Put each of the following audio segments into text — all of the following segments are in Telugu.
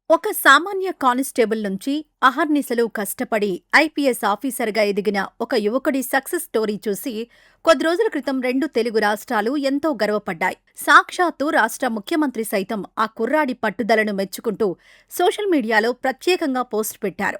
ఒక సామాన్య కానిస్టేబుల్ నుంచి అహర్నిశలు కష్టపడి ఐపీఎస్ ఆఫీసర్గా ఎదిగిన ఒక యువకుడి సక్సెస్ స్టోరీ చూసి కొద్ది రోజుల క్రితం 2 తెలుగు రాష్ట్రాలు ఎంతో గర్వపడ్డాయి. సాక్షాత్తు రాష్ట్ర ముఖ్యమంత్రి సైతం ఆ కుర్రాడి పట్టుదలను మెచ్చుకుంటూ సోషల్ మీడియాలో ప్రత్యేకంగా పోస్ట్ పెట్టారు.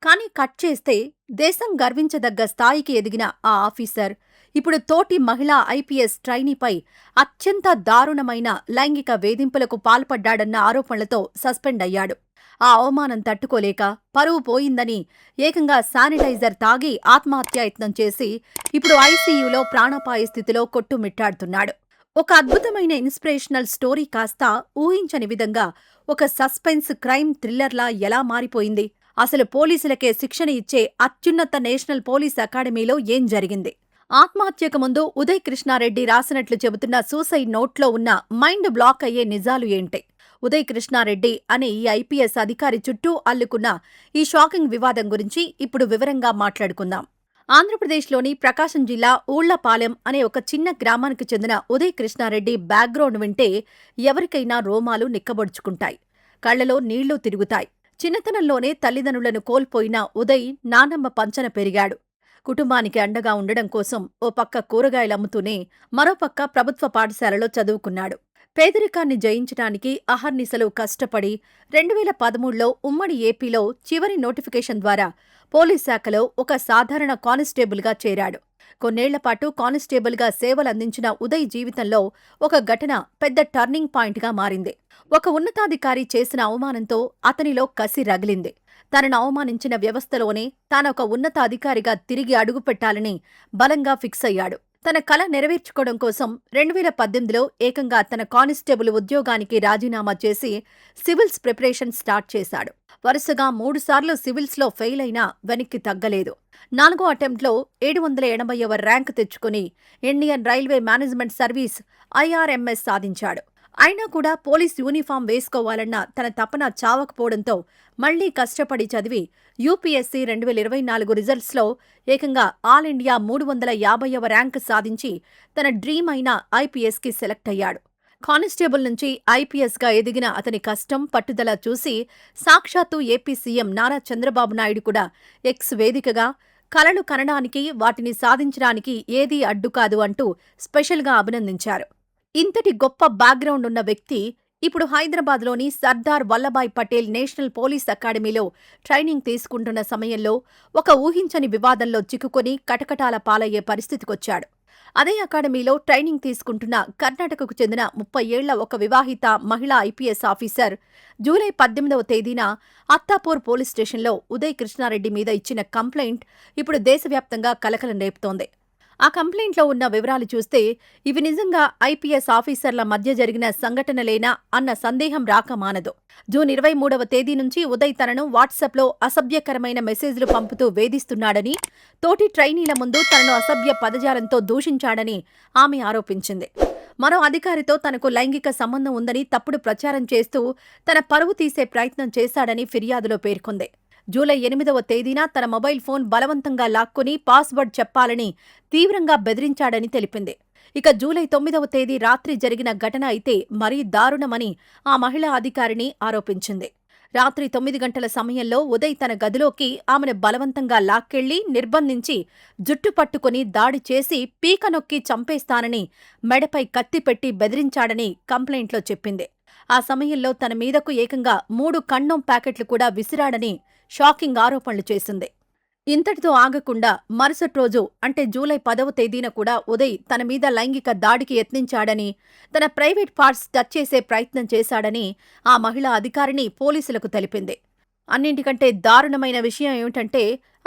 కానీ కట్ చేస్తే దేశం గర్వించదగ్గ స్థాయికి ఎదిగిన ఆ ఆఫీసర్ ఇప్పుడు తోటి మహిళా ఐపీఎస్ ట్రైనీపై అత్యంత దారుణమైన లైంగిక వేధింపులకు పాల్పడ్డాడన్న ఆరోపణలతో సస్పెండ్ అయ్యాడు. ఆ అవమానం తట్టుకోలేక పరువు పోయిందని ఏకంగా శానిటైజర్ తాగి ఆత్మహత్యాయత్నం చేసి ఇప్పుడు ఐసీయూలో ప్రాణాపాయ స్థితిలో కొట్టుమిట్టాడుతున్నాడు. ఒక అద్భుతమైన ఇన్స్పిరేషనల్ స్టోరీ కాస్త ఊహించని విధంగా ఒక సస్పెన్స్ క్రైమ్ థ్రిల్లర్లా ఎలా మారిపోయింది? అసలు పోలీసులకే శిక్షణ ఇచ్చే అత్యున్నత నేషనల్ పోలీస్ అకాడమీలో ఏం జరిగింది? ఆత్మహత్యకు ముందు ఉదయ్ కృష్ణారెడ్డి రాసినట్లు చెబుతున్న సూసైడ్ నోట్లో ఉన్న మైండ్ బ్లాక్ అయ్యే నిజాలు ఏంటి? ఉదయ్ కృష్ణారెడ్డి అనే ఈ ఐపీఎస్ అధికారి చుట్టూ అల్లుకున్న ఈ షాకింగ్ వివాదం గురించి ఇప్పుడు వివరంగా మాట్లాడుకుందాం. ఆంధ్రప్రదేశ్లోని ప్రకాశం జిల్లా ఊళ్లపాలెం అనే ఒక చిన్న గ్రామానికి చెందిన ఉదయ్ కృష్ణారెడ్డి బ్యాక్గ్రౌండ్ వింటే ఎవరికైనా రోమాలు నిక్కబొడుచుకుంటాయి, కళ్లలో నీళ్లు తిరుగుతాయి. చిన్నతనంలోనే తల్లిదండ్రులను కోల్పోయిన ఉదయ్ నానమ్మ పంచన పెరిగాడు. కుటుంబానికి అండగా ఉండడం కోసం ఓ పక్క కూరగాయలమ్ముతూనే మరోపక్క ప్రభుత్వ పాఠశాలలో చదువుకున్నాడు. పేదరికాన్ని జయించడానికి అహర్నిశలు కష్టపడి 2013లో ఉమ్మడి ఏపీలో చివరి నోటిఫికేషన్ ద్వారా పోలీస్ శాఖలో ఒక సాధారణ కానిస్టేబుల్గా చేరాడు. కొన్నేళ్లపాటు కానిస్టేబుల్గా సేవలందించిన ఉదయ్ జీవితంలో ఒక ఘటన పెద్ద టర్నింగ్ పాయింట్గా మారింది. ఒక ఉన్నతాధికారి చేసిన అవమానంతో అతనిలో కసి రగిలింది. తనను అవమానించిన వ్యవస్థలోనే తానొక ఉన్నత అధికారిగా తిరిగి అడుగుపెట్టాలని బలంగా ఫిక్స్ అయ్యాడు. తన కల నెరవేర్చుకోవడం కోసం 2018లో ఏకంగా తన కానిస్టేబుల్ ఉద్యోగానికి రాజీనామా చేసి సివిల్స్ ప్రిపరేషన్ స్టార్ట్ చేశాడు. వరుసగా 3 సార్లు సివిల్స్లో ఫెయిల్ అయినా వెనక్కి తగ్గలేదు. 4వ అటెంప్ట్లో 780వ ర్యాంక్ తెచ్చుకుని Indian railway management service IRMS సాధించాడు. అయినా కూడా పోలీస్ యూనిఫామ్ వేసుకోవాలన్న తన తపన చావకపోవడంతో మళ్లీ కష్టపడి చదివి యూపీఎస్సీ 2024 రిజల్ట్స్లో ఏకంగా ఆల్ ఇండియా 350వ ర్యాంక్ సాధించి తన డ్రీమ్ అయిన ఐపీఎస్కి సెలెక్ట్ అయ్యాడు. కానిస్టేబుల్ నుంచి ఐపీఎస్గా ఎదిగిన అతని కష్టం, పట్టుదల చూసి సాక్షాత్తు ఏపీ సీఎం నారా చంద్రబాబు నాయుడు కూడా ఎక్స్ వేదికగా కలలు కనడానికి, వాటిని సాధించడానికి ఏదీ అడ్డుకాదు అంటూ స్పెషల్గా అభినందించారు. ఇంతటి గొప్ప బ్యాక్గ్రౌండ్ ఉన్న వ్యక్తి ఇప్పుడు హైదరాబాద్లోని సర్దార్ వల్లభాయ్ పటేల్ నేషనల్ పోలీస్ అకాడమీలో ట్రైనింగ్ తీసుకుంటున్న సమయంలో ఒక ఊహించని వివాదంలో చిక్కుకొని కటకటాల పాలయ్యే పరిస్థితికొచ్చాడు. అదే అకాడమీలో ట్రైనింగ్ తీసుకుంటున్న కర్ణాటకకు చెందిన 30 ఏళ్ల ఒక వివాహిత మహిళా ఐపీఎస్ ఆఫీసర్ జూలై 18వ తేదీన అత్తాపూర్ పోలీస్ స్టేషన్లో ఉదయ్ కృష్ణారెడ్డి మీద ఇచ్చిన కంప్లైంట్ ఇప్పుడు దేశవ్యాప్తంగా కలకలం రేపుతోంది. ఆ కంప్లైంట్లో ఉన్న వివరాలు చూస్తే ఇవి నిజంగా ఐపీఎస్ ఆఫీసర్ల మధ్య జరిగిన సంఘటనలేనా అన్న సందేహం రాక మానదు. జూన్ 23వ తేదీ నుంచి ఉదయ్ తనను వాట్సాప్లో అసభ్యకరమైన మెసేజ్లు పంపుతూ వేధిస్తున్నాడని, తోటి ట్రైనీల ముందు తనను అసభ్య పదజాలంతో దూషించాడని ఆమె ఆరోపించింది. మరో అధికారితో తనకు లైంగిక సంబంధం ఉందని తప్పుడు ప్రచారం చేస్తూ తన పరువు తీసే ప్రయత్నం చేశాడని ఫిర్యాదులో పేర్కొంది. జూలై 8వ తేదీన తన మొబైల్ ఫోన్ బలవంతంగా లాక్కొని పాస్వర్డ్ చెప్పాలని తీవ్రంగా బెదిరించాడని తెలిపింది. ఇక జూలై 9వ తేదీ రాత్రి జరిగిన ఘటన అయితే మరీ దారుణమని ఆ మహిళా అధికారిని ఆరోపించింది. రాత్రి 9 గంటల సమయంలో ఉదయ్ తన గదిలోకి ఆమెను బలవంతంగా లాక్కెళ్లి నిర్బంధించి జుట్టు పట్టుకుని దాడి చేసి పీక నొక్కి చంపేస్తానని మెడపై కత్తి పెట్టి బెదిరించాడని కంప్లైంట్లో చెప్పింది. ఆ సమయంలో తన మీదకు ఏకంగా 3 కండోమ్ ప్యాకెట్లు కూడా విసిరాడని షాకింగ్ ఆరోపణలు చేసింది. ఇంతటితో ఆగకుండా మరుసటి రోజు అంటే జూలై 10వ తేదీన కూడా ఉదయ్ తన మీద లైంగిక దాడికి యత్నించాడని, తన ప్రైవేట్ పార్ట్స్ టచ్ చేసే ప్రయత్నం చేశాడని ఆ మహిళా అధికారిని పోలీసులకు తెలిపింది. అన్నింటికంటే దారుణమైన విషయం ఏమిటంటే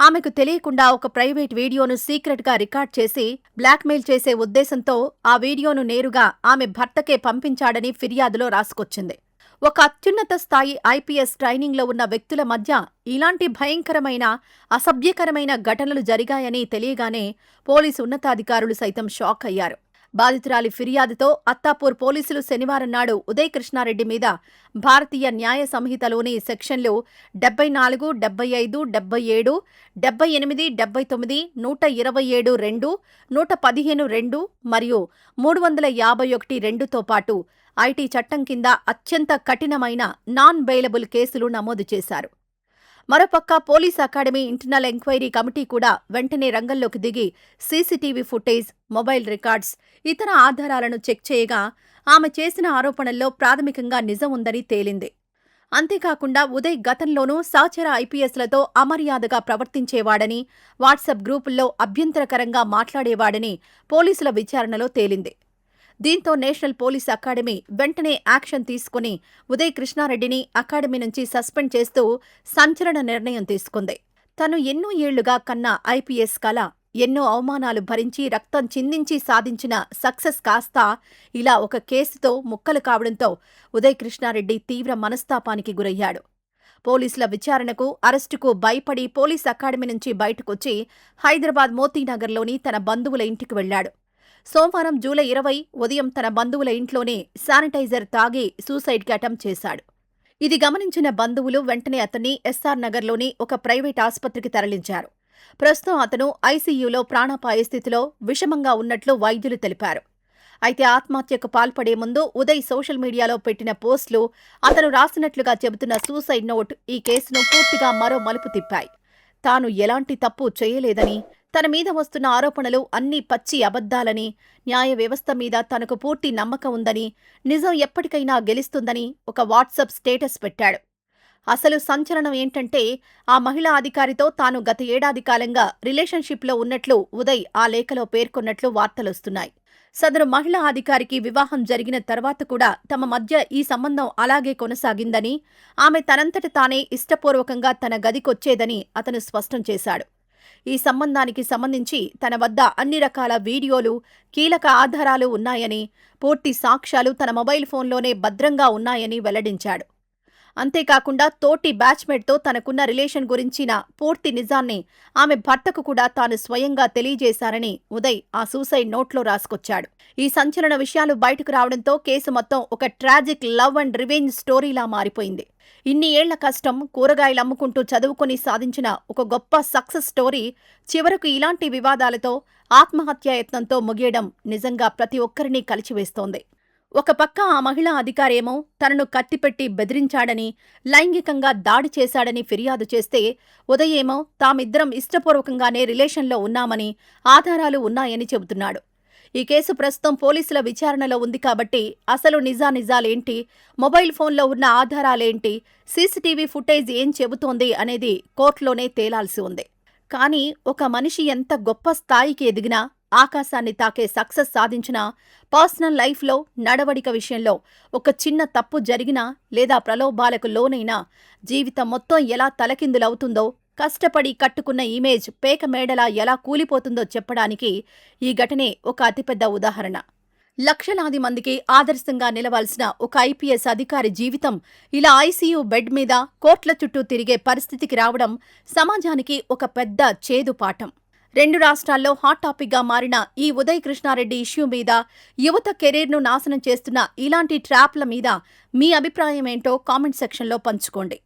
ఆమెకు తెలియకుండా ఒక ప్రైవేట్ వీడియోను సీక్రెట్గా రికార్డ్ చేసి బ్లాక్మెయిల్ చేసే ఉద్దేశంతో ఆ వీడియోను నేరుగా ఆమె భర్తకే పంపించాడని ఫిర్యాదులో రాసుకొచ్చింది. ఒక అత్యున్నత స్థాయి ఐపీఎస్ ట్రైనింగ్లో ఉన్న వ్యక్తుల మధ్య ఇలాంటి భయంకరమైన, అసభ్యకరమైన ఘటనలు జరిగాయని తెలియగానే పోలీసు ఉన్నతాధికారులు సైతం షాక్ అయ్యారు. బాధితురాలి ఫిర్యాదుతో అత్తాపూర్ పోలీసులు శనివారం నాడు ఉదయ్ కృష్ణారెడ్డి మీద భారతీయ న్యాయ సంహితలోని సెక్షన్లు 74, 75, 77, 78, 79, 127(2), 115(2) మరియు 351(2)తో పాటు ఐటీ చట్టం కింద అత్యంత కఠినమైన నాన్ బెయిలబుల్ కేసులు నమోదు చేశారు. మరోపక్క police academy internal enquiry committee కూడా వెంటనే రంగంలోకి దిగి సీసీటీవీ ఫుటేజ్, మొబైల్ రికార్డ్స్, ఇతర ఆధారాలను చెక్ చేయగా ఆమె చేసిన ఆరోపణల్లో ప్రాథమికంగా నిజం ఉందని తేలింది. అంతేకాకుండా ఉదయ్ గతంలోనూ సహచర ఐపీఎస్లతో అమర్యాదగా ప్రవర్తించేవాడని, వాట్సాప్ గ్రూపుల్లో అభ్యంతరకరంగా మాట్లాడేవాడని పోలీసుల విచారణలో తేలింది. దీంతో నేషనల్ పోలీస్ అకాడమీ వెంటనే యాక్షన్ తీసుకుని ఉదయ్ కృష్ణారెడ్డిని అకాడమీ నుంచి సస్పెండ్ చేస్తూ సంచలన నిర్ణయం తీసుకుంది. తను ఎన్నో ఏళ్లుగా కన్న ఐపీఎస్ కల, ఎన్నో అవమానాలు భరించి రక్తం చిందించి సాధించిన సక్సెస్ కాస్త ఇలా ఒక కేసుతో ముక్కలు కావడంతో ఉదయ్ కృష్ణారెడ్డి తీవ్ర మనస్తాపానికి గురయ్యాడు. పోలీసుల విచారణకు, అరెస్టుకు భయపడి పోలీస్ అకాడమీ నుంచి బయటకొచ్చి హైదరాబాద్ మోతీనగర్లోని తన బంధువుల ఇంటికి వెళ్లాడు. సోమవారం జూలై 20 ఉదయం తన బంధువుల ఇంట్లోనే శానిటైజర్ తాగి సూసైడ్కి అటెంప్ట్ చేశాడు. ఇది గమనించిన బంధువులు వెంటనే అతన్ని ఎస్ఆర్ నగర్లోని ఒక ప్రైవేట్ ఆసుపత్రికి తరలించారు. ప్రస్తుతం అతను ఐసీయూలో ప్రాణాపాయ స్థితిలో విషమంగా ఉన్నట్లు వైద్యులు తెలిపారు. అయితే ఆత్మహత్యకు పాల్పడే ముందు ఉదయ్ సోషల్ మీడియాలో పెట్టిన పోస్టులు, అతను రాసినట్లుగా చెబుతున్న సూసైడ్ నోట్ ఈ కేసును పూర్తిగా మరో మలుపు తిప్పాయి. తాను ఎలాంటి తప్పు చేయలేదని, తన మీద వస్తున్న ఆరోపణలు అన్నీ పచ్చి అబద్ధాలని, న్యాయ వ్యవస్థ మీద తనకు పూర్తి నమ్మకం ఉందని, నిజం ఎప్పటికైనా గెలుస్తుందని ఒక వాట్సాప్ స్టేటస్ పెట్టాడు. అసలు సంచలనం ఏంటంటే ఆ మహిళా అధికారితో తాను గత ఏడాది కాలంగా రిలేషన్షిప్లో ఉన్నట్లు ఉదయ్ ఆ లేఖలో పేర్కొన్నట్లు వార్తలొస్తున్నాయి. సదరు మహిళా అధికారికి వివాహం జరిగిన తర్వాత కూడా తమ మధ్య ఈ సంబంధం అలాగే కొనసాగిందని, ఆమె తనంతట తానే ఇష్టపూర్వకంగా తన గదికొచ్చేదని అతను స్పష్టం చేశాడు. ఈ సంబంధానికి సంబంధించి తన వద్ద అన్ని రకాల వీడియోలు, కీలక ఆధారాలు ఉన్నాయని, పూర్తి సాక్ష్యాలు తన మొబైల్ ఫోన్లోనే భద్రంగా ఉన్నాయని వెల్లడించాడు. అంతేకాకుండా తోటి బ్యాచ్మేట్తో తనకున్న రిలేషన్ గురించిన పూర్తి నిజాన్ని ఆమె భర్తకు కూడా తాను స్వయంగా తెలియజేశారని ఉదయ్ ఆ సూసైడ్ నోట్లో రాసుకొచ్చాడు. ఈ సంచలన విషయాలు బయటకు రావడంతో కేసు మొత్తం ఒక ట్రాజిక్ లవ్ అండ్ రివెంజ్ స్టోరీలా మారిపోయింది. ఇన్ని ఏళ్ల కష్టం, కూరగాయలు అమ్ముకుంటూ చదువుకొని సాధించిన ఒక గొప్ప సక్సెస్ స్టోరీ చివరకు ఇలాంటి వివాదాలతో, ఆత్మహత్యాయత్నంతో ముగియడం నిజంగా ప్రతి ఒక్కరినీ కలిచివేస్తోంది. ఒక పక్క ఆ మహిళా అధికారేమో తనను కత్తిపెట్టి బెదిరించాడని, లైంగికంగా దాడి చేశాడని ఫిర్యాదు చేస్తే, ఉదయ్ ఏమో తామిద్దరం ఇష్టపూర్వకంగానే రిలేషన్లో ఉన్నామని, ఆధారాలు ఉన్నాయని చెబుతున్నాడు. ఈ కేసు ప్రస్తుతం పోలీసుల విచారణలో ఉంది కాబట్టి అసలు నిజాలేంటి, మొబైల్ ఫోన్లో ఉన్న ఆధారాలేంటి, సీసీటీవీ ఫుటేజ్ ఏం చెబుతోంది అనేది కోర్టులోనే తేలాల్సి ఉంది. కానీ ఒక మనిషి ఎంత గొప్ప స్థాయికి ఎదిగినా, ఆకాశాన్ని తాకే సక్సెస్ సాధించినా, పర్సనల్ లైఫ్లో, నడవడిక విషయంలో ఒక చిన్న తప్పు జరిగినా లేదా ప్రలోభాలకు లోనైనా జీవితం మొత్తం ఎలా తలకిందులవుతుందో, కష్టపడి కట్టుకున్న ఇమేజ్ పేక మేడలా ఎలా కూలిపోతుందో చెప్పడానికి ఈ ఘటనే ఒక అతిపెద్ద ఉదాహరణ. లక్షలాది మందికి ఆదర్శంగా నిలవాల్సిన ఒక ఐపీఎస్ అధికారి జీవితం ఇలా ఐసీయూ బెడ్ మీద కోర్టుల చుట్టూ తిరిగే పరిస్థితికి రావడం సమాజానికి ఒక పెద్ద చేదు పాఠం. 2 రాష్ట్రాల్లో హాట్ టాపిక్గా మారిన ఈ ఉదయ్ కృష్ణారెడ్డి ఇష్యూ మీద, యువత కెరీర్ను నాశనం చేస్తున్న ఇలాంటి ట్రాప్ల మీద మీ అభిప్రాయం ఏంటో కామెంట్ సెక్షన్లో పంచుకోండి.